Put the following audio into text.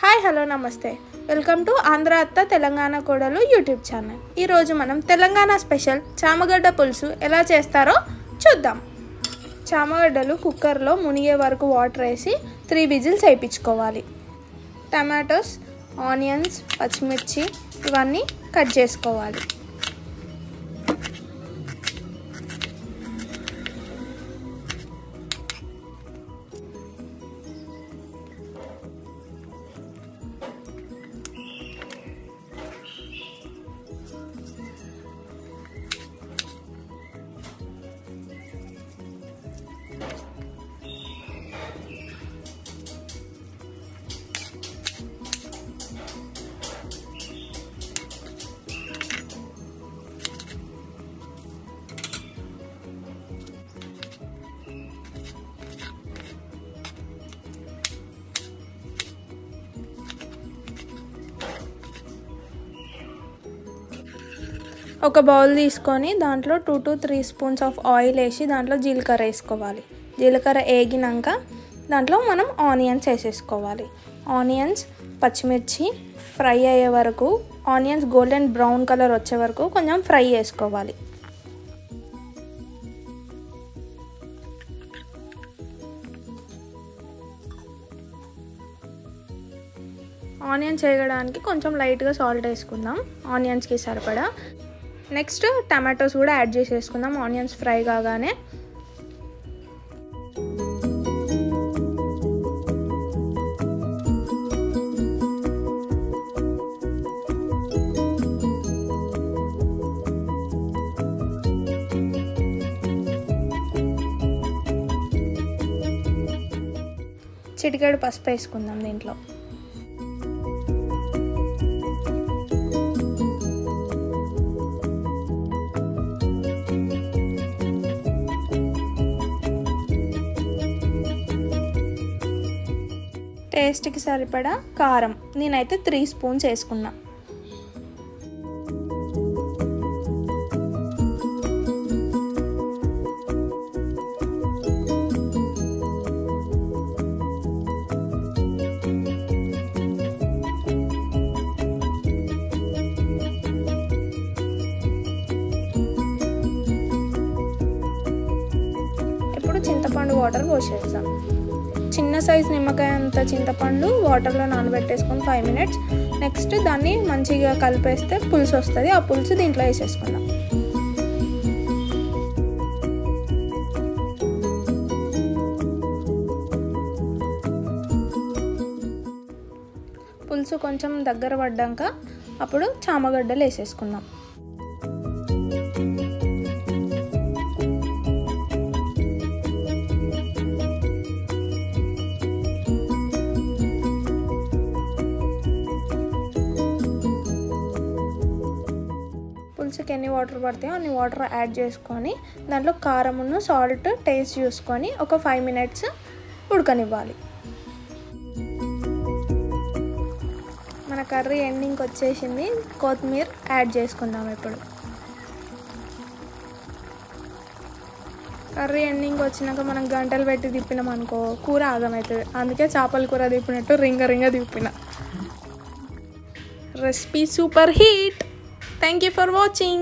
Hi hello నమస్తే welcome to Andhra అత్త తెలంగాణ కోడలు యూట్యూబ్ ఛానల్. ఈరోజు మనం తెలంగాణ స్పెషల్ చామగడ్డ పులుసు ఎలా చేస్తారో చూద్దాం. చామగడ్డలు కుక్కర్లో మునిగే వరకు వాటర్ వేసి 3 విజిల్స్ వేయించుకోవాలి. టమాటోస్, ఆనియన్స్, పచ్చిమిర్చి ఇవన్నీ కట్ చేసుకోవాలి. ఒక బౌల్ తీసుకొని దాంట్లో 2 to 3 స్పూన్స్ ఆఫ్ ఆయిల్ వేసి దాంట్లో జీలకర్ర వేసుకోవాలి. జీలకర్ర వేగినాక దాంట్లో మనం ఆనియన్స్ వేసేసుకోవాలి. ఆనియన్స్, పచ్చిమిర్చి ఫ్రై అయ్యే వరకు, ఆనియన్స్ గోల్డెన్ బ్రౌన్ కలర్ వచ్చే వరకు కొంచెం ఫ్రై చేసుకోవాలి. ఆనియన్స్ వేయడానికి కొంచెం లైట్గా సాల్ట్ వేసుకుందాం ఆనియన్స్కి సరిపడా. నెక్స్ట్ టమాటోస్ కూడా యాడ్ చేసేసుకుందాం ఆనియన్స్ ఫ్రై కాగానే. చిటికెడు పసుపు వేసుకుందాం దీంట్లో. టేస్ట్కి సరిపడా కారం, నేనైతే 3 స్పూన్స్ వేసుకున్నా. ఇప్పుడు చింతపండు వాటర్ పోసేద్దాం. చిన్న సైజ్ నిమ్మకాయ అంత చింతపండు వాటర్లో నానబెట్టేసుకొని 5 minutes. నెక్స్ట్ దాన్ని మంచిగా కలిపేస్తే పులుసు వస్తుంది. ఆ పులుసు దీంట్లో వేసేసుకుందాం. పులుసు కొంచెం దగ్గర పడ్డాక అప్పుడు చామగడ్డలు వేసేసుకుందాం. పులుసుకి ఎన్ని వాటర్ పడతాయో అన్ని వాటర్ యాడ్ చేసుకొని దాంట్లో కారమును సాల్ట్ టేస్ట్ చూసుకొని ఒక 5 minutes ఉడకనివ్వాలి. మన కర్రీ ఎండింగ్కి వచ్చేసింది. కొత్తిమీర యాడ్ చేసుకుందాం. ఇప్పుడు కర్రీ ఎండింగ్ వచ్చినాక మనం గంటలు పెట్టి తిప్పినాం అనుకో కూర ఆగమవుతుంది. అందుకే చేపల కూర తిప్పినట్టు రింగ తిప్పిన. Recipe super hit. Thank you for watching.